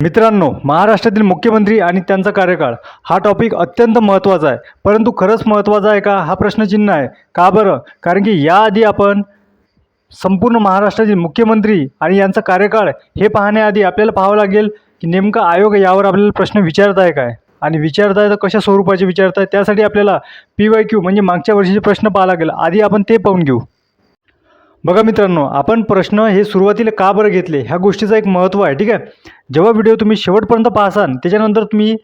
मित्रांनो, महाराष्ट्रातील मुख्यमंत्री आणि त्यांचा कार्यकाळ हा टॉपिक अत्यंत महत्त्वाचा आहे. परंतु खरंच महत्त्वाचा आहे का, हा प्रश्नचिन्ह आहे. का बरं? कारण की याआधी आपण संपूर्ण महाराष्ट्रातील मुख्यमंत्री आणि यांचा कार्यकाळ हे पाहण्याआधी आपल्याला पाहावं लागेल की नेमका आयोग यावर आपल्याला प्रश्न विचारत आहे काय, आणि विचारत आहे तर कशा स्वरूपाचे विचारत आहे. त्यासाठी आपल्याला PYQ म्हणजे मागच्या वर्षीचे प्रश्न पाहावं लागेल. आधी आपण ते पाहून घेऊ. बघा मित्रांनो, आपण प्रश्न हे सुरुवातीला का बरं घेतले ह्या गोष्टीचं एक महत्त्व आहे. ठीक आहे. जेव्हा व्हिडिओ तुम्ही शेवटपर्यंत पाहसाल, त्याच्यानंतर तुम्ही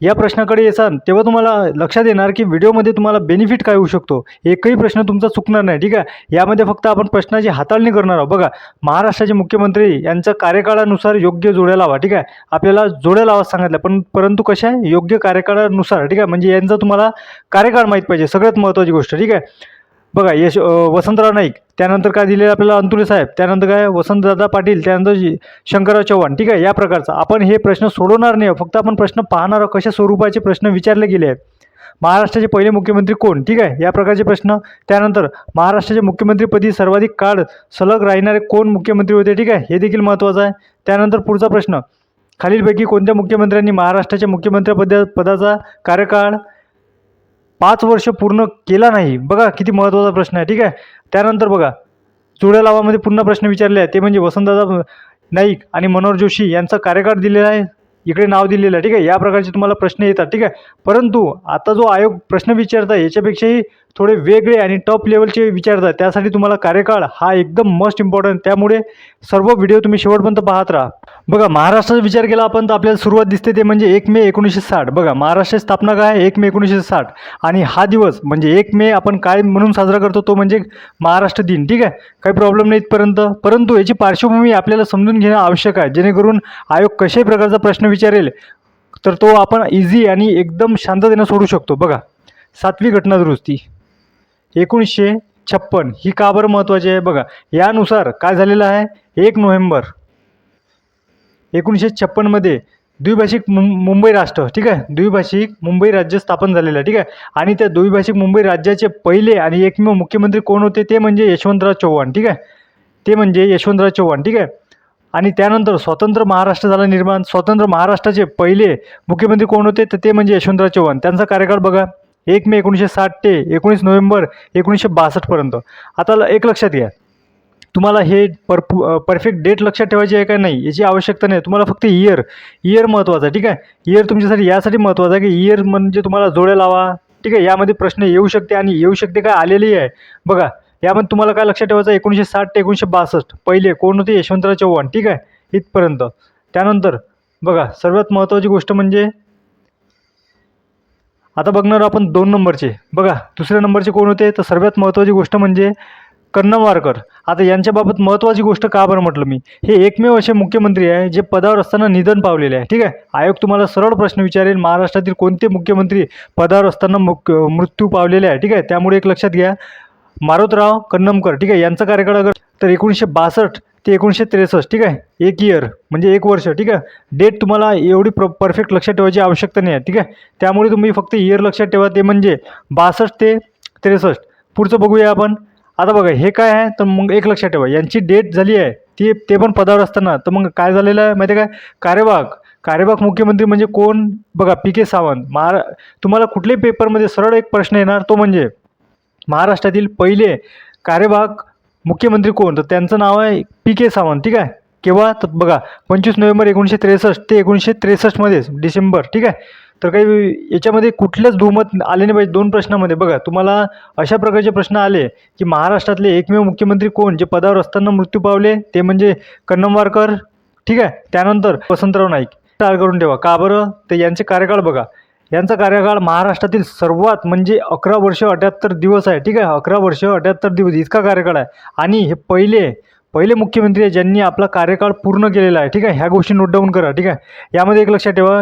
या प्रश्नाकडे येसाल, तेव्हा तुम्हाला लक्षात येणार की व्हिडिओमध्ये तुम्हाला बेनिफिट काय होऊ शकतो. एकही प्रश्न तुमचा चुकणार नाही. ठीक आहे. यामध्ये फक्त आपण प्रश्नाची हाताळणी करणार आहोत. बघा, महाराष्ट्राचे मुख्यमंत्री यांच्या कार्यकाळानुसार योग्य जोड्या लावा. ठीक आहे. आपल्याला जोड्या लावा सांगितलं, परंतु कशा आहे, योग्य कार्यकाळानुसार. ठीक आहे. म्हणजे यांचा तुम्हाला कार्यकाळ माहीत पाहिजे, सगळ्यात महत्त्वाची गोष्ट. ठीक आहे. बघा, वसंतराव नाईक, त्यानंतर काय दिलेलं आपल्याला, अंतुले साहेब, त्यानंतर काय वसंतदादा पाटील, त्यानंतर शंकरराव चव्हाण. ठीक आहे. या प्रकारचा आपण हे प्रश्न सोडवणार नाही, फक्त आपण प्रश्न पाहणार आहोत कशा स्वरूपाचे प्रश्न विचारले गेले आहेत. महाराष्ट्राचे पहिले मुख्यमंत्री कोण? ठीक आहे. या प्रकारचे प्रश्न. त्यानंतर महाराष्ट्राचे मुख्यमंत्रीपदी सर्वाधिक काळ सलग राहणारे कोण मुख्यमंत्री होते? ठीक आहे. हे देखील महत्त्वाचं आहे. त्यानंतर पुढचा प्रश्न, खालीलपैकी कोणत्या मुख्यमंत्र्यांनी महाराष्ट्राच्या मुख्यमंत्रीपदाचा कार्यकाळ 5 वर्ष पूर्ण केला नाही? बघा, किती महत्त्वाचा प्रश्न आहे. ठीक आहे. त्यानंतर बघा, जोड्या लावामध्ये पुन्हा प्रश्न विचारले आहे, ते म्हणजे वसंतदादा नाईक आणि मनोहर जोशी यांचा कार्यकाळ दिलेला आहे, इकडे नाव दिलेलं आहे. ठीक आहे. या प्रकारचे तुम्हाला प्रश्न येतात. ठीक आहे. परंतु आता जो आयोग प्रश्न विचारत आहे याच्यापेक्षाही थोडे वेगळे आणि टॉप लेवलचे विचारतात. त्यासाठी तुम्हाला कार्यकाळ हा एकदम मस्ट इम्पॉर्टंट. त्यामुळे सर्व व्हिडिओ तुम्ही शेवटपर्यंत पाहत राहा. बघा, महाराष्ट्राचा विचार केला आपण तर आपल्याला सुरुवात दिसते ते म्हणजे 1 मे 1960. बघा, महाराष्ट्राची स्थापना काय आहे? 1 मे 1960. आणि हा दिवस म्हणजे 1 मे आपण काय म्हणून साजरा करतो? तो म्हणजे महाराष्ट्र दिन. ठीक आहे. काही प्रॉब्लेम नाही इथपर्यंत. परंतु याची पार्श्वभूमी आपल्याला समजून घेणं आवश्यक आहे, जेणेकरून आयोग कशाही प्रकारचा प्रश्न विचारेल तर तो आपण इझी आणि एकदम शांततेनं सोडू शकतो. बघा, 7वी घटना दुरुस्ती 1956 ही का बरं महत्त्वाची आहे? बघा, यानुसार काय झालेलं आहे, 1 नोव्हेंबर 1956 मध्ये द्विभाषिक मुंबई राष्ट्र, ठीक आहे, द्विभाषिक मुंबई राज्य स्थापन झालेलं आहे. ठीक आहे. आणि त्या द्विभाषिक मुंबई राज्याचे पहिले आणि एकमेव मुख्यमंत्री कोण होते? ते म्हणजे यशवंतराव चव्हाण. ठीक आहे. ते म्हणजे यशवंतराव चव्हाण. ठीक आहे. आणि त्यानंतर स्वतंत्र महाराष्ट्र झाला निर्माण. स्वतंत्र महाराष्ट्राचे पहिले मुख्यमंत्री कोण होते? तर ते म्हणजे यशवंतराव चव्हाण. त्यांचा कार्यकाळ बघा, 1 मे 1960 ते 19 नोव्हेंबर 1962 पर्यंत. आता एक लक्षात घ्या, तुम्हाला हे परफेक्ट डेट लक्षात ठेवायची आहे का नाही याची आवश्यकता नाही. तुम्हाला फक्त इयर महत्त्वाचं आहे. ठीक आहे. इयर तुमच्यासाठी यासाठी महत्त्वाचं आहे की इयर म्हणजे तुम्हाला जोड्या लावा. ठीक आहे. यामध्ये प्रश्न येऊ शकते आणि येऊ शकते काय, आलेली आहे. बघा, यामध्ये तुम्हाला काय लक्षात ठेवायचं, 1960 ते 1962 पहिले कोण होते? यशवंतराव चव्हाण. ठीक आहे. इथपर्यंत. त्यानंतर बघा, सर्वात महत्त्वाची गोष्ट म्हणजे आता बघणार आपण 2 नंबरचे. बघा, दुसऱ्या नंबरचे कोण होते? तर सर्वात महत्त्वाची गोष्ट म्हणजे कन्नमवारकर. आता यांच्याबाबत महत्त्वाची गोष्ट का बरं म्हटलं मी, हे एकमेव असे मुख्यमंत्री आहे जे पदावर असताना निधन पावलेले आहे. ठीक आहे. आयोग तुम्हाला सरळ प्रश्न विचारेल, महाराष्ट्रातील कोणते मुख्यमंत्री पदावर असताना मृत्यू पावलेले आहे. ठीक आहे. त्यामुळे एक लक्षात घ्या, मारोतराव कन्नमकर. ठीक आहे. यांचा कार्यकाळ अगर तर 1962 ते 1963. ठीक आहे. 1 इयर म्हणजे 1 वर्ष. ठीक आहे. डेट तुम्हाला एवढी परफेक्ट लक्षात ठेवायची आवश्यकता नाही आहे. ठीक आहे. त्यामुळे तुम्ही फक्त इयर लक्षात ठेवा, ते म्हणजे 62 ते 63. पुढचं बघूया आपण. आता बघा, हे काय आहे, तर मग एक लक्षात ठेवा, यांची डेट झाली आहे ते पण पदावर असताना. तर मग काय झालेलं आहे माहिती आहे काय, कार्यवाहक मुख्यमंत्री म्हणजे कोण? बघा, PK सावंत. तुम्हाला कुठल्याही पेपरमध्ये सरळ एक प्रश्न येणार, तो म्हणजे महाराष्ट्रातील पहिले कार्यवाहक मुख्यमंत्री कोण? तर त्यांचं नाव आहे PK सावंत. ठीक आहे. केव्हा? तर बघा, 25 नोव्हेंबर 1963 ते 1963 मध्ये डिसेंबर. ठीक आहे. तर काही याच्यामध्ये कुठलेच बहुमत आले नाही पाहिजे 2 प्रश्नामध्ये. बघा, तुम्हाला अशा प्रकारचे प्रश्न आले की महाराष्ट्रातले एकमेव मुख्यमंत्री कोण जे पदावर असताना मृत्यू पावले? ते म्हणजे कन्नमवारकर. ठीक आहे. त्यानंतर वसंतराव नाईक. टाळ करून ठेवा. का बरं? तर यांचे कार्यकाळ बघा, यांचा कार्यकाळ महाराष्ट्रातील सर्वात म्हणजे 11 वर्ष 78 दिवस आहे. ठीक आहे. 11 वर्ष 78 दिवस इतका कार्यकाळ आहे. आणि हे पहिले मुख्यमंत्री आहे ज्यांनी आपला कार्यकाळ पूर्ण केलेला आहे. ठीक आहे. ह्या गोष्टी नोट डाऊन करा. ठीक आहे. यामध्ये एक लक्षात ठेवा,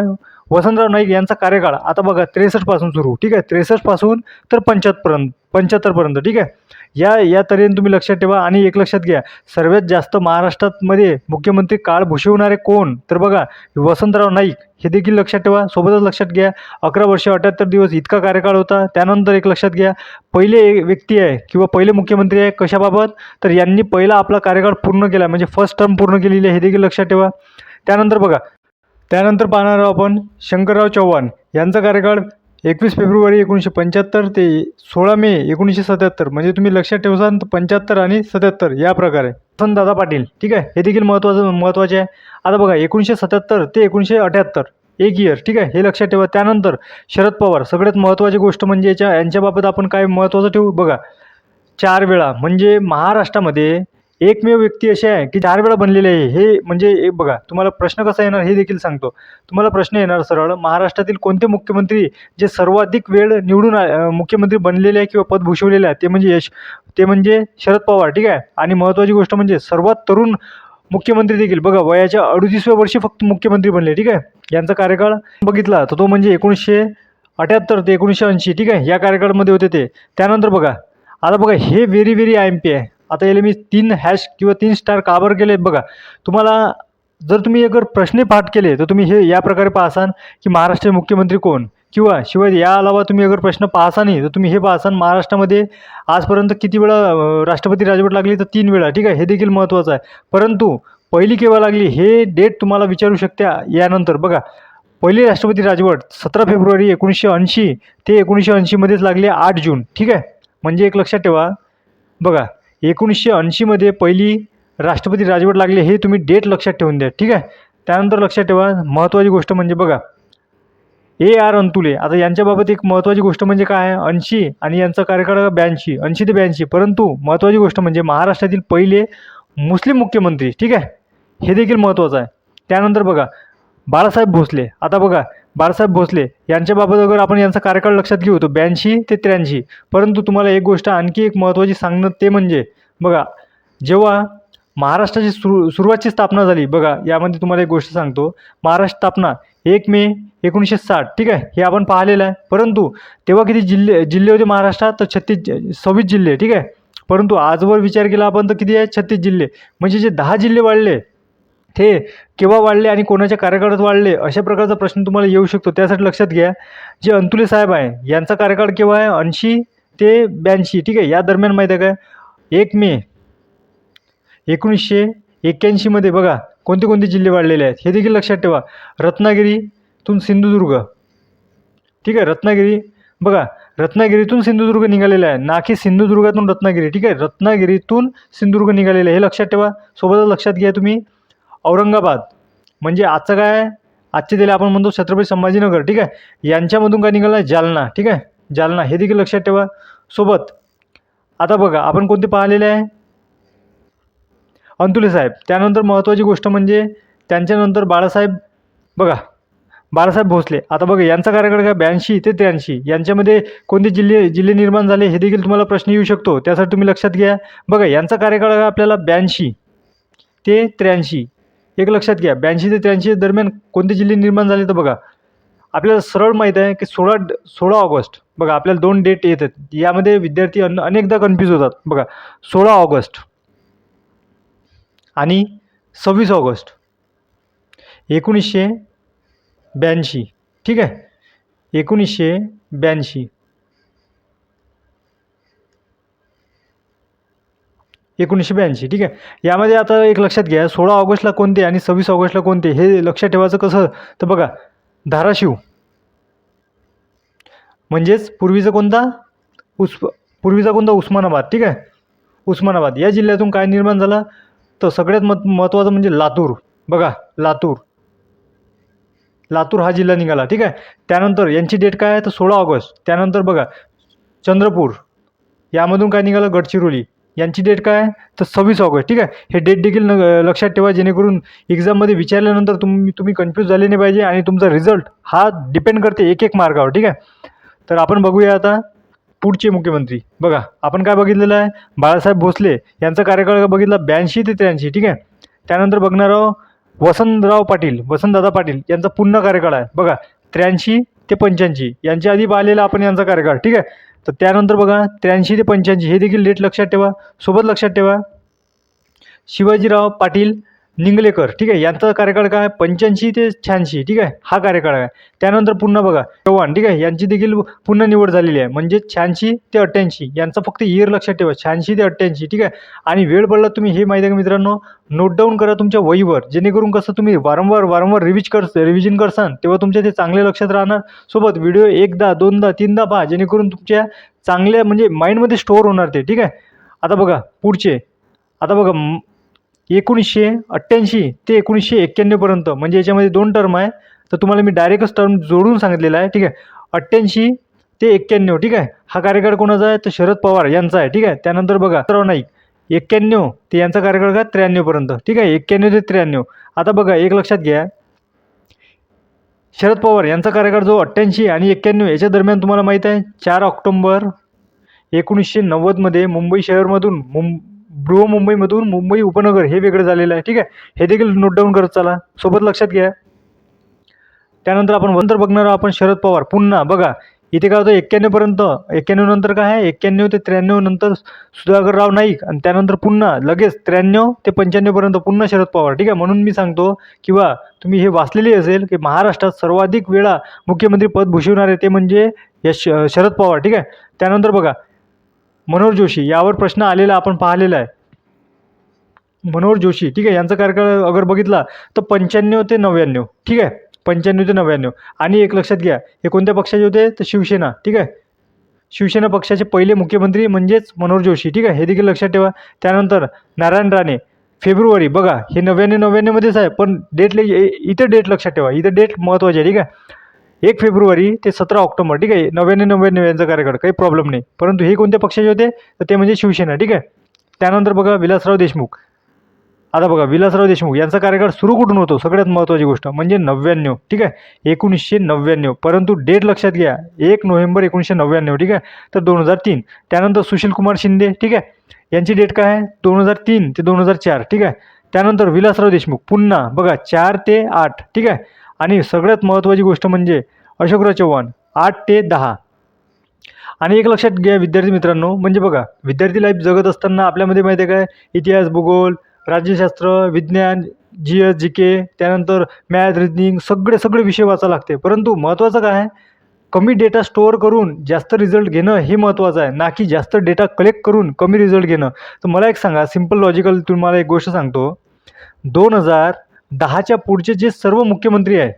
वसंतराव नाईक यांचा कार्यकाळ आता बघा 63 पासून सुरू. ठीक आहे. 63 पासून तर 75 पर्यंत. ठीक आहे. या तऱ्हेने तुम्ही लक्षात ठेवा. आणि एक लक्षात घ्या, सर्वात जास्त महाराष्ट्रामध्ये मुख्यमंत्री काळ भूषवणारे कोण? तर बघा, वसंतराव नाईक. हे देखील लक्षात ठेवा. सोबतच लक्षात घ्या, 11 वर्ष 78 दिवस इतका कार्यकाळ होता. त्यानंतर एक लक्षात घ्या, पहिले व्यक्ती आहे किंवा पहिले मुख्यमंत्री आहे कशाबाबत? तर यांनी पहिला आपला कार्यकाळ पूर्ण केला, म्हणजे फर्स्ट टर्म पूर्ण केलेली आहे. हे देखील लक्षात ठेवा. त्यानंतर बघा, त्यानंतर पाहणार आहोत आपण शंकरराव चव्हाण यांचा कार्यकाळ 21 फेब्रुवारी 1975 ते 16 मे 1977. म्हणजे तुम्ही लक्षात ठेवसान तर 75 आणि 77 या प्रकारे. वसंतदादा पाटील, ठीक आहे, हे देखील महत्त्वाचे आहे. आता बघा 1977 ते 1978 एक इयर, ठीक आहे, हे लक्षात ठेवा. त्यानंतर शरद पवार, सगळ्यात महत्त्वाची गोष्ट म्हणजे यांच्याबाबत आपण काय महत्त्वाचं ठेवू बघा, 4 वेळा, म्हणजे महाराष्ट्रामध्ये एकमेव व्यक्ती अशी आहे की 4 वेळा बनलेली आहे. हे म्हणजे एक बघा, तुम्हाला प्रश्न कसा येणार हे देखील सांगतो. तुम्हाला प्रश्न येणार सरळ, महाराष्ट्रातील कोणते मुख्यमंत्री जे सर्वाधिक वेळ निवडून मुख्यमंत्री बनलेले आहे किंवा पद भूषवलेले आहे, ते म्हणजे शरद पवार, ठीक आहे. आणि महत्त्वाची गोष्ट म्हणजे सर्वात तरुण मुख्यमंत्री देखील बघा, वयाच्या 38व्या वर्षी फक्त मुख्यमंत्री बनले, ठीक आहे. यांचा कार्यकाळ बघितला तर तो म्हणजे 1978 ते 1980, ठीक आहे, या कार्यकाळामध्ये होते ते. त्यानंतर बघा, आता बघा हे व्हेरी व्हेरी IMP आहे. आता याला मी 3 हॅश किंवा 3 स्टार का बरं केले बघा. तुम्हाला जर तुम्ही अगर प्रश्न पाठ केले तर तुम्ही हे या प्रकारे पाहसान की महाराष्ट्राचे मुख्यमंत्री कोण, किंवा शिवाय या अलावा तुम्ही अगर प्रश्न पाहसा नाही तर तुम्ही हे पाहसान महाराष्ट्रामध्ये आजपर्यंत किती वेळा राष्ट्रपती राजवट लागली, तर 3 वेळा, ठीक आहे, हे देखील महत्त्वाचं आहे. परंतु पहिली केव्हा लागली हे डेट तुम्हाला विचारू शकते यानंतर. बघा, पहिली राष्ट्रपती राजवट 17 फेब्रुवारी 1980 ते 1980 मध्येच लागली, 8 जून, ठीक आहे. म्हणजे एक लक्षात ठेवा बघा, 1980मध्ये पहिली राष्ट्रपती राजवट लागली, हे तुम्ही डेट लक्षात ठेवून द्या, ठीक आहे. त्यानंतर लक्षात ठेवा महत्त्वाची गोष्ट म्हणजे बघा, AR अंतुले. आता यांच्याबाबत एक महत्त्वाची गोष्ट म्हणजे काय आहे, 80 आणि यांचा कार्यकाळ 82, 80 ते 82. परंतु महत्त्वाची गोष्ट म्हणजे महाराष्ट्रातील पहिले मुस्लिम मुख्यमंत्री, ठीक आहे, हे देखील महत्त्वाचं आहे. त्यानंतर बघा बाळासाहेब भोसले. आता बघा बाळासाहेब भोसले यांच्याबाबत अगर आपण यांचा कार्यकाळ लक्षात घेऊ तर 82 ते 83. परंतु तुम्हाला एक गोष्ट आणखी एक महत्त्वाची सांगणं ते म्हणजे बघा, जेव्हा महाराष्ट्राची सुरुवातची स्थापना झाली बघा, यामध्ये तुम्हाला एक गोष्ट सांगतो, महाराष्ट्र स्थापना 1 मे 1960, ठीक आहे, हे आपण पाहिलेलं आहे. परंतु तेव्हा किती जिल्हे होते महाराष्ट्रात, तर 26 जिल्हे, ठीक आहे. परंतु आजवर विचार केला आपण तर किती आहे, 36 जिल्हे. म्हणजे जे 10 जिल्हे वाढले ते केव्हा वाढले आणि कोणाच्या कार्यकाळात वाढले, अशा प्रकारचा प्रश्न तुम्हाला येऊ शकतो. त्यासाठी लक्षात घ्या, जे अंतुले साहेब आहे यांचा कार्यकाळ केव्हा आहे, 80 ते 82, ठीक आहे, या दरम्यान माहीत आहे काय, 1 मे 1981 मध्ये बघा कोणते कोणते जिल्हे वाढलेले आहेत हे देखील लक्षात ठेवा. रत्नागिरीतून सिंधुदुर्ग, ठीक आहे, रत्नागिरी बघा, रत्नागिरीतून सिंधुदुर्ग निघालेलं आहे, ना की सिंधुदुर्गातून रत्नागिरी, ठीक आहे, रत्नागिरीतून सिंधुदुर्ग निघालेलं आहे, हे लक्षात ठेवा. सोबतच लक्षात घ्या तुम्ही औरंगाबाद, म्हणजे आजचं काय आहे, आजचे दिले आपण म्हणतो छत्रपती संभाजीनगर, ठीक आहे, यांच्यामधून काय निघालं आहे, जालना, ठीक आहे, जालना, हे देखील लक्षात ठेवा. सोबत आता बघा आपण कोणते पाहिलेले आहे, अंतुले साहेब. त्यानंतर महत्त्वाची गोष्ट म्हणजे त्यांच्यानंतर बाळासाहेब बघा, बाळासाहेब भोसले. आता बघा यांचा कार्यकाळ काय, 82 ते 83. यांच्यामध्ये कोणते जिल्हे निर्माण झाले हे देखील तुम्हाला प्रश्न येऊ शकतो, त्यासाठी तुम्ही लक्षात घ्या. बघा यांचा कार्यकाळ काय आपल्याला 82 ते 83, एक लक्षात घ्या. 82 ते 83 दरम्यान कोणते जिल्हे निर्माण झाले तर बघा, आपल्याला सरळ माहीत आहे की 16 ऑगस्ट. बघा आपल्याला 2 डेट येतात, यामध्ये विद्यार्थी अनेकदा कन्फ्यूज होतात. बघा 16 ऑगस्ट आणि 26 ऑगस्ट 1982, ठीक आहे, 1982, 1982, ठीक आहे. यामध्ये आता एक लक्षात घ्या, 16 ऑगस्टला कोणते आणि 26 ऑगस्टला कोणते हे लक्षात ठेवायचं कसं, तर बघा धाराशिव म्हणजेच पूर्वीचा कोणता उस्मानाबाद, ठीक आहे, उस्मानाबाद या जिल्ह्यातून काय निर्माण झाला, तर सगळ्यात महत्त्वाचं म्हणजे लातूर. बघा लातूर हा जिल्हा निघाला, ठीक आहे. त्यानंतर यांची डेट काय आहे तर 16 ऑगस्ट. त्यानंतर बघा चंद्रपूर, यामधून काय निघालं, गडचिरोली, यांची डेट काय आहे तर 26 ऑगस्ट, ठीक आहे. हे डेट देखील लक्षात ठेवा, जेणेकरून एक्झाममध्ये विचारल्यानंतर तुम्ही कन्फ्यूज झाले नाही पाहिजे आणि तुमचा रिझल्ट हा डिपेंड करते एक मार्कावर, ठीक आहे. तर आपण बघूया आता पुढचे मुख्यमंत्री. बघा आपण काय बघितलेलं आहे, बाळासाहेब भोसले यांचा कार्यकाळ बघितला 82 ते 83, ठीक आहे. त्यानंतर बघणार आहोत वसंतदादा पाटील यांचा पूर्ण कार्यकाळ आहे बघा, 83 ते 85. यांच्या आधी पाहिलेला आपण यांचा कार्यकाळ, ठीक आहे. तर त्यानंतर बघा 83 ते 85 हे देखील डेट लक्षात ठेवा. सोबत लक्षात ठेवा शिवाजीराव पाटील निंगलेकर, ठीक आहे, यांचा कार्यकाळ काय 85 ते 86, ठीक आहे, हा कार्यकाळ आहे. त्यानंतर पुन्हा बघा चव्हाण, ठीक आहे, यांची देखील पुन्हा निवड झालेली आहे, म्हणजे 86 ते 88 यांचा फक्त इयर लक्षात ठेवा, 86 ते 88, ठीक आहे. आणि वेळ पडला तुम्ही हे माहिती आहे का मित्रांनो, नोट डाऊन करा तुमच्या वहीवर, जेणेकरून कसं तुम्ही वारंवार रिव्हिजन करसान तेव्हा तुमच्या ते चांगले लक्षात राहणार. सोबत व्हिडिओ एकदा दोनदा तीनदा पहा, जेणेकरून तुमच्या चांगल्या म्हणजे माइंडमध्ये स्टोअर होणार ते, ठीक आहे. आता बघा पुढचे, आता बघा 1988 ते 1991 पर्यंत, म्हणजे याच्यामध्ये 2 टर्म आहे, तर तुम्हाला मी डायरेक्टच टर्म जोडून सांगितलेला आहे, ठीक आहे. 88 ते 91, ठीक आहे, हा कार्यकाळ कोणाचा आहे तर शरद पवार यांचा आहे, ठीक आहे. त्यानंतर बघा राव नाईक 91 ते यांचा कार्यकाळ काय 93 पर्यंत, ठीक आहे, 91 ते 93. आता बघा एक लक्षात घ्या, शरद पवार यांचा कार्यकाळ जो 88 आणि 91 याच्या दरम्यान तुम्हाला माहीत आहे 4 ऑक्टोबर 1990 मुंबई शहरमधून बृहमुंबईमधून मुंबई उपनगर हे वेगळं झालेलं आहे, ठीक आहे. हे देखील नोट डाऊन करत चला, सोबत लक्षात घ्या. त्यानंतर आपण नंतर बघणार आपण शरद पवार पुन्हा बघा इथे काय होतं 91 पर्यंत, 91 नंतर काय आहे 91 ते 93 नंतर सुधाकरराव नाईक, आणि त्यानंतर पुन्हा लगेच 93 ते 95 पर्यंत पुन्हा शरद पवार, ठीक आहे. म्हणून मी सांगतो किंवा तुम्ही हे वाचलेले असेल की महाराष्ट्रात सर्वाधिक वेळा मुख्यमंत्री पद भूषवणारे ते म्हणजे शरद पवार, ठीक आहे. त्यानंतर बघा मनोहर जोशी, यावर प्रश्न आलेला आपण पाहिलेला आहे. मनोहर जोशी, ठीक आहे, यांचा कार्यकाळ अगर बघितला तर 95 ते 99, ठीक आहे, 95 ते 99. आणि एक लक्षात घ्या, हे कोणत्या पक्षाचे होते तर शिवसेना, ठीक आहे, शिवसेना पक्षाचे पहिले मुख्यमंत्री म्हणजेच मनोहर जोशी, ठीक आहे, हे देखील लक्षात ठेवा. त्यानंतर नारायण राणे फेब्रुवारी, बघा हे 99 मध्येच आहे, पण इथं डेट लक्षात ठेवा, इथं डेट महत्त्वाची आहे, ठीक आहे. 1 फेब्रुवारी ते 17 ऑक्टोबर, ठीक आहे, 99 यांचा कार्यकाळ, काही प्रॉब्लेम नाही. परंतु हे कोणत्या पक्षाचे होते तर ते म्हणजे शिवसेना, ठीक आहे. त्यानंतर बघा विलासराव देशमुख, आता बघा विलासराव देशमुख यांचा कार्यकाळ सुरू कुठून होतो, सगळ्यात महत्त्वाची गोष्ट म्हणजे 99, ठीक आहे, 1999. परंतु डेट लक्षात घ्या 1 नोव्हेंबर 1999, ठीक आहे, तर 2003. त्यानंतर सुशीलकुमार शिंदे, ठीक आहे, यांची डेट काय आहे 2003 ते 2004, ठीक आहे. त्यानंतर विलासराव देशमुख पुन्हा बघा 4 ते 8, ठीक आहे. आणि सगळ्यात महत्त्वाची गोष्ट म्हणजे अशोकराव चव्हाण 8 ते 10. आणि एक लक्षात घ्या विद्यार्थी मित्रांनो, म्हणजे बघा विद्यार्थी लाईफ जगत असताना आपल्यामध्ये माहिती आहे काय इतिहास, भूगोल, राज्यशास्त्र, विज्ञान, GS GK, त्यानंतर मॅथ, रिजनिंग सगळे विषय वाचायला लागते. परंतु महत्त्वाचं काय आहे, कमी डेटा स्टोअर करून जास्त रिझल्ट घेणं हे महत्त्वाचं आहे, ना की जास्त डेटा कलेक्ट करून कमी रिझल्ट घेणं. तर मला एक सांगा, सिम्पल लॉजिकल तुम्हाला एक गोष्ट सांगतो, 2010च्या पुढचे जे सर्व मुख्यमंत्री आहे,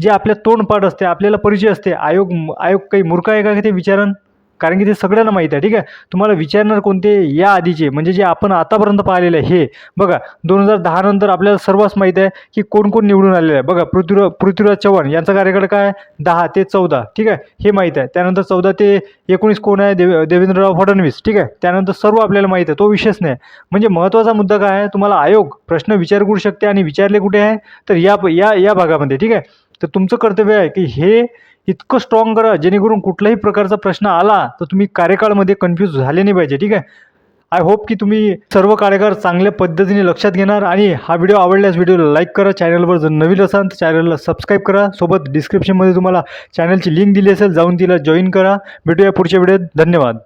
जे आपल्या तोंडपाठ असते, आपल्याला परिचय असते, आयोग काही मूर्ख आहे का ते विचारण, कारण की ते सगळ्यांना माहीत आहे, ठीक आहे. तुम्हाला विचारणार कोणते या आधीचे, म्हणजे जे आपण आतापर्यंत पाहिलेलं आहे हे बघा. 2010 नंतर आपल्याला सर्वच माहीत आहे की कोण कोण निवडून आलेलं आहे. बघा पृथ्वीराज चव्हाण यांचा कार्यकाळ काय 10 ते 14, ठीक आहे, हे माहीत आहे. त्यानंतर 14 ते 19 कोण आहे देवेंद्रराव फडणवीस, ठीक आहे. त्यानंतर सर्व आपल्याला माहीत आहे, तो विषयच नाही. म्हणजे महत्त्वाचा मुद्दा काय आहे, तुम्हाला आयोग प्रश्न विचारू शकते आणि विचारले कुठे आहे तर या भागामध्ये, ठीक आहे. तर तुमचं कर्तव्य आहे की हे इतकं स्ट्रॉंग करा जेणेकरून कुठलाही प्रकारचा प्रश्न आला तर तुम्ही कार्यकाळामध्ये कन्फ्यूज झाले नाही पाहिजे, ठीक आहे. आय होप की तुम्ही सर्व कार्यकाळ चांगल्या पद्धतीने लक्षात घेणार. आणि हा व्हिडिओ आवडल्यास व्हिडिओला लाईक करा, चॅनलवर जर नवीन असाल तर चॅनलला सबस्क्राईब करा. सोबत डिस्क्रिप्शनमध्ये तुम्हाला चॅनलची लिंक दिली असेल, जाऊन तिला जॉईन करा. भेटूया पुढच्या व्हिडिओत. धन्यवाद.